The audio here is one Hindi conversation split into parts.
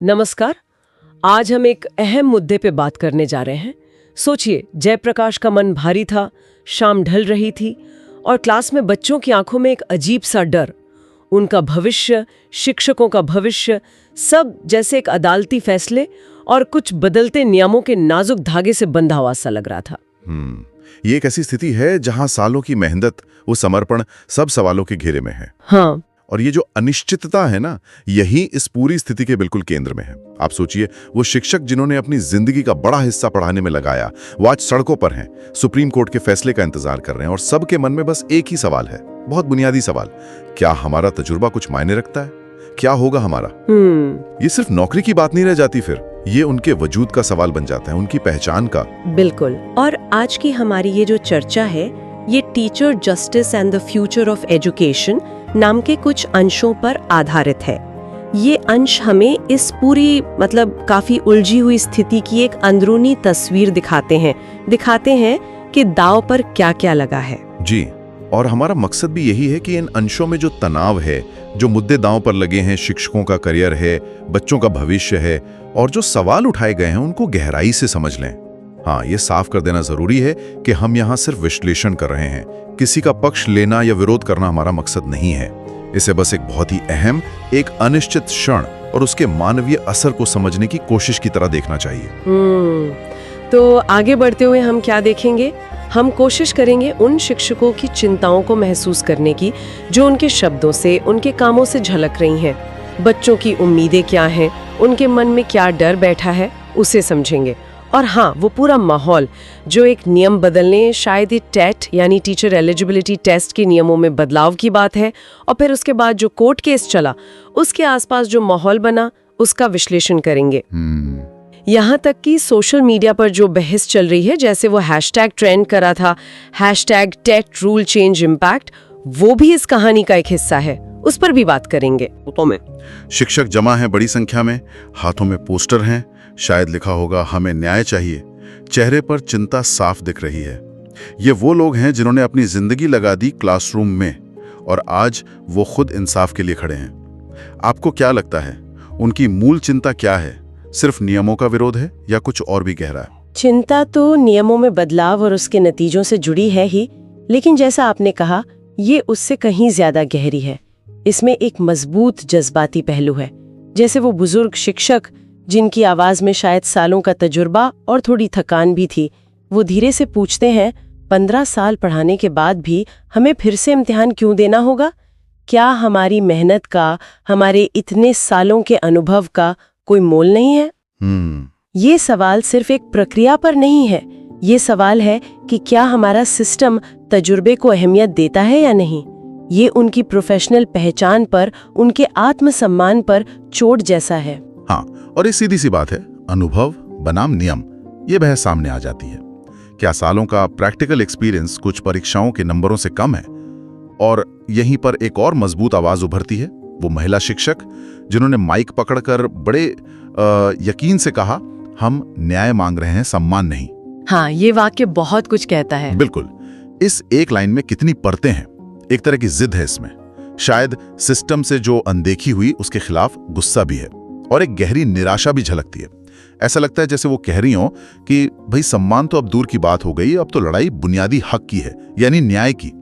नमस्कार। आज हम एक अहम मुद्दे पे बात करने जा रहे हैं। सोचिए, जयप्रकाश का मन भारी था, शाम ढल रही थी और क्लास में बच्चों की आंखों में एक अजीब सा डर। उनका भविष्य, शिक्षकों का भविष्य, सब जैसे एक अदालती फैसले और कुछ बदलते नियमों के नाजुक धागे से बंधा हुआ सा लग रहा था। ये एक ऐसी स्थिति है जहां सालों की मेहनत, वो समर्पण सब सवालों के घेरे में है। हाँ, और ये जो अनिश्चितता है ना, यही इस पूरी स्थिति के बिल्कुल केंद्र में है। आप सोचिए, वो शिक्षक जिन्होंने अपनी जिंदगी का बड़ा हिस्सा पढ़ाने में लगाया, वो आज सड़कों पर हैं, सुप्रीम कोर्ट के फैसले का इंतजार कर रहे हैं और सबके मन में बस एक ही सवाल है, बहुत बुनियादी सवाल। क्या हमारा तजुर्बा कुछ मायने रखता है? क्या होगा हमारा? ये सिर्फ नौकरी की बात नहीं रह जाती, फिर ये उनके वजूद का सवाल बन जाता है, उनकी पहचान का। बिल्कुल। और आज की हमारी ये जो चर्चा है, ये teacher justice and the future of education नाम के कुछ अंशों पर आधारित है। ये अंश हमें इस पूरी काफी उलझी हुई स्थिति की एक अंदरूनी तस्वीर दिखाते हैं कि दांव पर क्या क्या लगा है। जी, और हमारा मकसद भी यही है कि इन अंशों में जो तनाव है, जो मुद्दे दांव पर लगे हैं, शिक्षकों का करियर है, बच्चों का भविष्य है, और जो सवाल उठाए गए हैं उनको गहराई से समझ लें। हाँ, ये साफ कर देना जरूरी है कि हम यहाँ सिर्फ विश्लेषण कर रहे हैं, किसी का पक्ष लेना या विरोध करना हमारा मकसद नहीं है। इसे बस एक बहुत ही अहम, एक अनिश्चित क्षण और उसके मानवीय असर को समझने की कोशिश की तरह देखना चाहिए। तो आगे बढ़ते हुए हम क्या देखेंगे? हम कोशिश करेंगे उन शिक्षकों की चिंताओं को महसूस करने की जो उनके शब्दों से, उनके कामों से झलक रही हैं। बच्चों की उम्मीदें क्या हैं, उनके मन में क्या डर बैठा है, उसे समझेंगे। और हाँ, वो पूरा माहौल जो एक नियम बदलने, शायद ये टेट यानी टीचर एलिजिबिलिटी टेस्ट के नियमों में बदलाव की बात है, और फिर उसके बाद जो कोर्ट केस चला, उसके आसपास जो माहौल बना, उसका विश्लेषण करेंगे। यहाँ तक कि सोशल मीडिया पर जो बहस चल रही है, जैसे वो हैशटैग ट्रेंड करा था, hashtag TET rule change impact, वो भी इस कहानी का एक हिस्सा है। उस पर भी बात करेंगे। शिक्षक जमा हैं बड़ी संख्या में, हाथों में पोस्टर हैं, शायद लिखा होगा हमें न्याय चाहिए। चेहरे पर चिंता साफ दिख रही है। ये वो लोग हैं जिन्होंने अपनी जिंदगी लगा दी क्लासरूम में, और आज वो खुद इंसाफ के लिए खड़े हैं। आपको क्या लगता है, उनकी मूल चिंता क्या है? सिर्फ नियमों का विरोध है या कुछ और भी गहरा है? चिंता तो नियमों में बदलाव और उसके नतीजों से जुड़ी है ही, लेकिन जैसा आपने कहा, ये उससे कहीं ज्यादा गहरी है। इसमें एक मजबूत जज्बाती पहलू है। जैसे वो बुजुर्ग शिक्षक जिनकी आवाज में शायद सालों का तजुर्बा और थोड़ी थकान भी थी, वो धीरे से पूछते हैं, 15 साल पढ़ाने के बाद भी हमें फिर से इम्तिहान क्यों देना होगा? क्या हमारी मेहनत का, हमारे इतने सालों के अनुभव का कोई मोल नहीं है? ये सवाल सिर्फ एक प्रक्रिया पर नहीं है, ये सवाल है कि क्या हमारा सिस्टम तजुर्बे को अहमियत देता है या नहीं। ये उनकी प्रोफेशनल पहचान पर, उनके आत्मसम्मान पर चोट जैसा है। हाँ, और ये सीधी सी बात है, अनुभव बनाम नियम, ये बहस सामने आ जाती है। क्या सालों का प्रैक्टिकल एक्सपीरियंस कुछ परीक्षाओं के नंबरों से कम है? और यहीं पर एक और मजबूत आवाज उभरती है, वो महिला शिक्षक जिन्होंने माइक पकड़कर बड़े यकीन से कहा, हम न्याय मांग रहे हैं, सम्मान नहीं। हाँ, ये वाक्य बहुत कुछ कहता है। बिल्कुल। इस एक लाइन में कितनी परतें हैं। एक तरह की जिद है इसमें, शायद सिस्टम से जो अनदेखी हुई उसके खिलाफ गुस्सा भी है, और एक गहरी निराशा भी झलकती है। ऐसा लगता है जैसे वो कह रही हो कि भाई, सम्मान तो अब दूर की बात हो गई, अब तो लड़ाई बुनियादी हक की है, यानी न्याय की।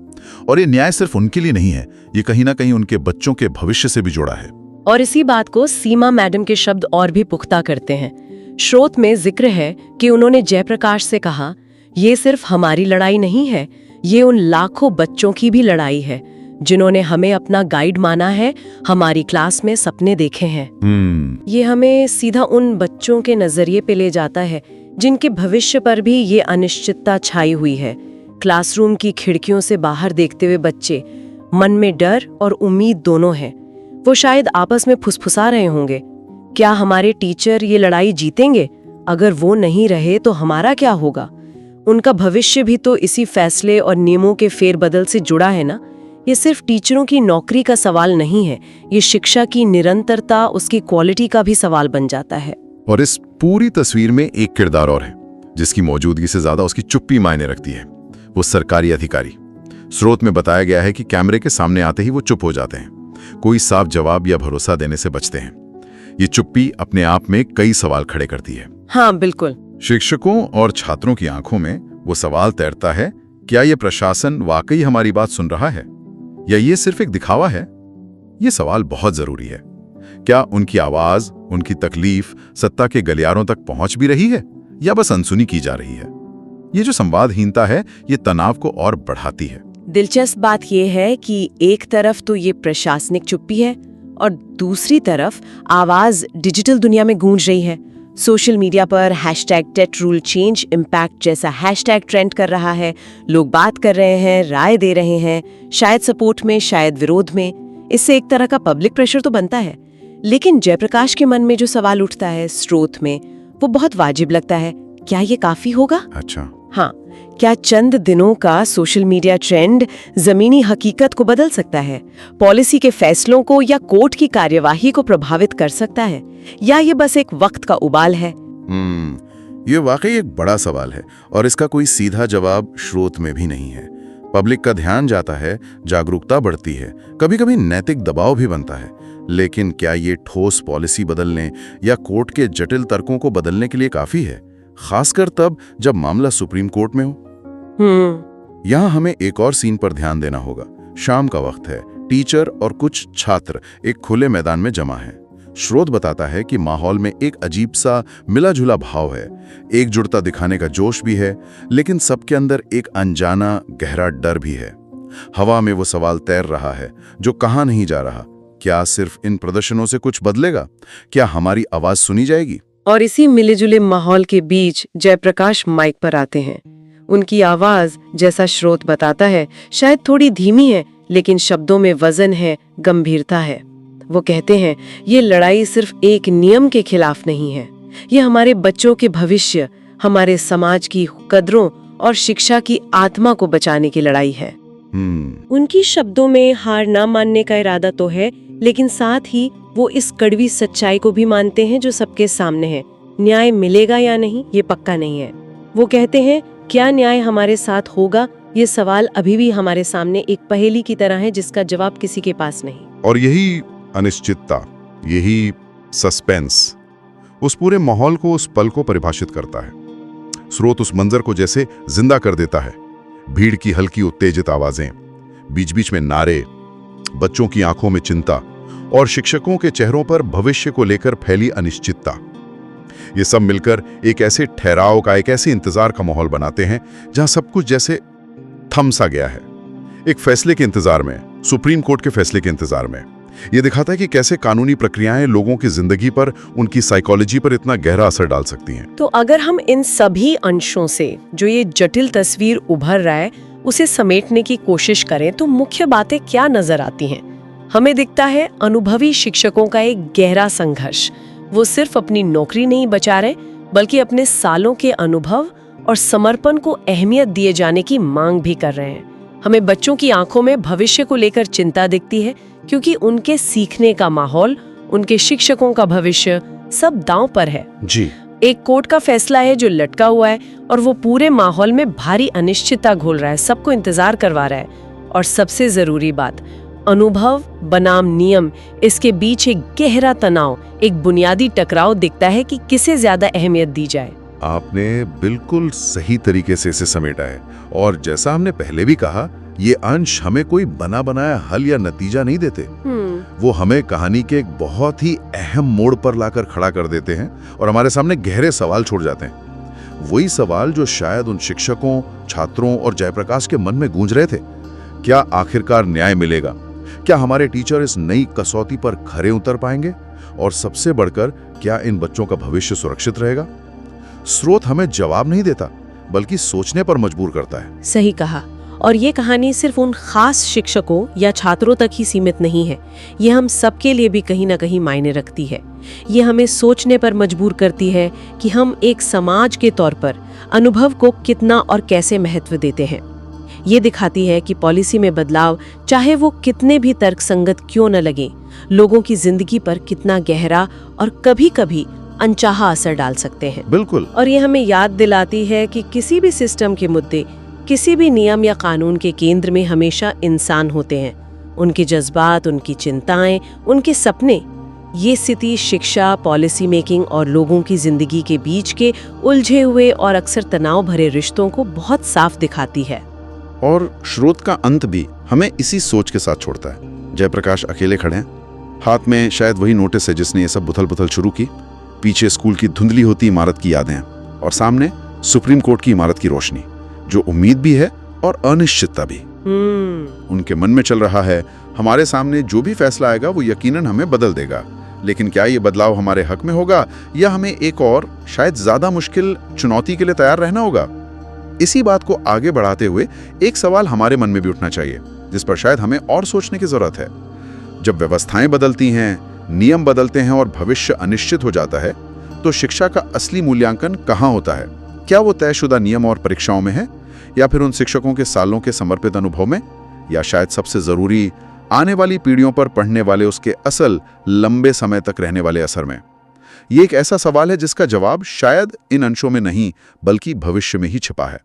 और ये न्याय सिर्फ उनके लिए नहीं है, ये कहीं ना कहीं उनके बच्चों के भविष्य से भी जुड़ा है। और इसी बात को सीमा मैडम के शब्द और भी पुख्ता करते हैं। स्रोत में जिक्र है कि उन्होंने जयप्रकाश से कहा, ये सिर्फ हमारी लड़ाई नहीं है, ये उन लाखों बच्चों की भी लड़ाई है जिन्होंने हमें अपना गाइड माना है, हमारी क्लास में सपने देखे हैं। ये हमें सीधा उन बच्चों के नजरिए पे ले जाता है जिनके भविष्य पर भी ये अनिश्चितता छाई हुई है। क्लासरूम की खिड़कियों से बाहर देखते हुए बच्चे, मन में डर और उम्मीद दोनों हैं। वो शायद आपस में फुसफुसा रहे होंगे, क्या हमारे टीचर ये लड़ाई जीतेंगे? अगर वो नहीं रहे तो हमारा क्या होगा? उनका भविष्य भी तो इसी फैसले और नियमों के फेरबदल से जुड़ा है ना। ये सिर्फ टीचरों की नौकरी का सवाल नहीं है, ये शिक्षा की निरंतरता, उसकी क्वालिटी का भी सवाल बन जाता है। और इस पूरी तस्वीर में एक किरदार और है जिसकी मौजूदगी से ज्यादा उसकी चुप्पी मायने रखती है, वो सरकारी अधिकारी। स्रोत में बताया गया है कि कैमरे के सामने आते ही वो चुप हो जाते हैं, कोई साफ जवाब या भरोसा देने से बचते हैं। ये चुप्पी अपने आप में कई सवाल खड़े करती है। हाँ बिल्कुल। शिक्षकों और छात्रों की आंखों में वो सवाल तैरता है, क्या ये प्रशासन वाकई हमारी बात सुन रहा है या ये सिर्फ एक दिखावा है? ये सवाल बहुत जरूरी है। क्या उनकी आवाज, उनकी तकलीफ सत्ता के गलियारों तक पहुंच भी रही है या बस अनसुनी की जा रही है? ये जो संवादहीनता है, ये तनाव को और बढ़ाती है। दिलचस्प बात यह है कि एक तरफ तो ये प्रशासनिक चुप्पी है और दूसरी तरफ आवाज डिजिटल दुनिया में गूंज रही है। सोशल मीडिया पर #TETRuleChange इम्पैक्ट जैसा हैशटैग ट्रेंड कर रहा है। लोग बात कर रहे हैं, राय दे रहे हैं, शायद सपोर्ट में, शायद विरोध में। इससे एक तरह का पब्लिक प्रेशर तो बनता है, लेकिन जयप्रकाश के मन में जो सवाल उठता है स्रोत में, वो बहुत वाजिब लगता है। क्या ये काफी होगा? अच्छा। हाँ, क्या चंद दिनों का सोशल मीडिया ट्रेंड जमीनी हकीकत को बदल सकता है, पॉलिसी के फैसलों को या कोर्ट की कार्यवाही को प्रभावित कर सकता है, या ये बस एक वक्त का उबाल है? ये वाकई एक बड़ा सवाल है और इसका कोई सीधा जवाब स्रोत में भी नहीं है। पब्लिक का ध्यान जाता है, जागरूकता बढ़ती है, कभी-कभी नैतिक दबाव भी बनता है, लेकिन क्या ये ठोस पॉलिसी बदलने या कोर्ट के जटिल तर्कों को बदलने के लिए काफी है, खासकर तब जब मामला सुप्रीम कोर्ट में हो? यहाँ हमें एक और सीन पर ध्यान देना होगा। शाम का वक्त है, टीचर और कुछ छात्र एक खुले मैदान में जमा हैं। स्रोत बताता है कि माहौल में एक अजीब सा मिला जुला भाव है, एकजुटता दिखाने का जोश भी है, लेकिन सबके अंदर एक अनजाना गहरा डर भी है। हवा में वो सवाल तैर रहा है जो कहाँ नहीं जा रहा। क्या सिर्फ इन प्रदर्शनों से कुछ बदलेगा? क्या हमारी आवाज सुनी जाएगी? और इसी मिले जुले माहौल के बीच जयप्रकाश माइक पर आते हैं। उनकी आवाज, जैसा स्रोत बताता है, शायद थोड़ी धीमी है, लेकिन शब्दों में वजन है, गंभीरता है। वो कहते हैं, ये लड़ाई सिर्फ एक नियम के खिलाफ नहीं है, ये हमारे बच्चों के भविष्य, हमारे समाज की कदरों और शिक्षा की आत्मा को बचाने की लड़ाई है। उनकी शब्दों में हार ना मानने का इरादा तो है, लेकिन साथ ही वो इस कड़वी सच्चाई को भी मानते हैं जो सबके सामने है। न्याय मिलेगा या नहीं, ये पक्का नहीं है। वो कहते हैं, क्या न्याय हमारे साथ होगा, ये सवाल अभी भी हमारे सामने एक पहेली की तरह है जिसका जवाब किसी के पास नहीं। और यही अनिश्चितता, यही सस्पेंस उस पूरे माहौल को, उस पल को परिभाषित करता है। स्रोत उस मंजर को जैसे जिंदा कर देता है। भीड़ की हल्की उत्तेजित आवाजें, बीच बीच में नारे, बच्चों की आंखों में चिंता और शिक्षकों के चेहरों पर भविष्य को लेकर फैली अनिश्चितता, ये सब मिलकर एक ऐसे ठहराव का, एक ऐसे इंतजार का माहौल बनाते हैं जहां सब कुछ जैसे थम सा गया है। एक फैसले के इंतजार में, सुप्रीम कोर्ट के फैसले के इंतजार में। ये दिखाता है कि कैसे कानूनी प्रक्रियाएं लोगों की जिंदगी पर, उनकी साइकोलॉजी पर इतना गहरा असर डाल सकती हैं। तो अगर हम इन सभी अंशों से जो ये जटिल तस्वीर उभर रहा है उसे समेटने की कोशिश करें तो मुख्य बातें क्या नजर आती हैं? हमें दिखता है अनुभवी शिक्षकों का एक गहरा संघर्ष। वो सिर्फ अपनी नौकरी नहीं बचा रहे, बल्कि अपने सालों के अनुभव और समर्पण को अहमियत दिए जाने की मांग भी कर रहे हैं। हमें बच्चों की आंखों में भविष्य को लेकर चिंता दिखती है, क्योंकि उनके सीखने का माहौल, उनके शिक्षकों का भविष्य सब दांव पर है। जी। एक कोर्ट का फैसला है जो लटका हुआ है और वो पूरे माहौल में भारी अनिश्चितता घोल रहा है, सबको इंतजार करवा रहा है। और सबसे जरूरी बात, अनुभव बनाम नियम, इसके बीच एक गहरा तनाव, एक बुनियादी टकराव दिखता है कि किसे ज्यादा अहमियत दी जाए। आपने बिल्कुल सही तरीके से इसे समेटा है और जैसा हमने पहले भी कहा, ये अंश हमें कोई बना बनाया हल या नतीजा नहीं देते। वो हमें कहानी के एक बहुत ही अहम मोड़ पर लाकर खड़ा कर देते हैं और हमारे सामने गहरे सवाल छोड़ जाते हैं। वही सवाल जो शायद उन शिक्षकों, छात्रों और जयप्रकाश के मन में गूंज रहे थे। क्या आखिरकार न्याय मिलेगा? क्या हमारे टीचर इस नई कसौटी पर खरे उतर पाएंगे? और सबसे बढ़कर, क्या इन बच्चों का भविष्य सुरक्षित रहेगा? स्रोत हमें जवाब नहीं देता, बल्कि सोचने पर मजबूर करता है। सही कहा। और ये कहानी सिर्फ उन खास शिक्षकों या छात्रों तक ही सीमित नहीं है, ये हम सबके लिए भी कहीं ना कहीं मायने रखती है। ये हमें सोचने पर मजबूर करती है कि हम एक समाज के तौर पर अनुभव को कितना और कैसे महत्व देते हैं। ये दिखाती है कि पॉलिसी में बदलाव, चाहे वो कितने भी तर्कसंगत क्यों न लगे, लोगों की जिंदगी पर कितना गहरा और कभी-कभी अनचाहा असर डाल सकते हैं। बिल्कुल। और ये हमें याद दिलाती है कि किसी भी सिस्टम के मुद्दे, किसी भी नियम या कानून के केंद्र में हमेशा इंसान होते हैं। उनके जज्बात, उनकी चिंताएं, उनके सपने, ये स्थिति शिक्षा, पॉलिसी मेकिंग और लोगों की जिंदगी के बीच के उलझे हुए और अक्सर तनाव भरे रिश्तों को बहुत साफ दिखाती है। और स्रोत का अंत भी हमें इसी सोच के साथ छोड़ता है। जयप्रकाश अकेले खड़े हैं, हाथ में शायद वही नोटिस है जिसने ये सब उथल-पुथल शुरू की। पीछे स्कूल की धुंधली होती इमारत की यादें हैं और सामने सुप्रीम कोर्ट की इमारत की रोशनी, जो उम्मीद भी है और अनिश्चितता भी। उनके मन में चल रहा है, हमारे सामने जो भी फैसला आएगा वो यकीनन हमें बदल देगा, लेकिन क्या ये बदलाव हमारे हक में होगा या हमें एक और शायद ज्यादा मुश्किल चुनौती के लिए तैयार रहना होगा? इसी बात को आगे बढ़ाते हुए एक सवाल हमारे मन में भी उठना चाहिए, जिस पर शायद हमें और सोचने की जरूरत है। जब व्यवस्थाएं बदलती हैं, नियम बदलते हैं और भविष्य अनिश्चित हो जाता है, तो शिक्षा का असली मूल्यांकन कहाँ होता है? क्या वो तयशुदा नियम और परीक्षाओं में है, या फिर उन शिक्षकों के सालों के समर्पित अनुभव में, या शायद सबसे जरूरी आने वाली पीढ़ियों पर पढ़ने वाले उसके असल लंबे समय तक रहने वाले असर में? ये एक ऐसा सवाल है जिसका जवाब शायद इन अंशों में नहीं बल्कि भविष्य में ही छिपा है।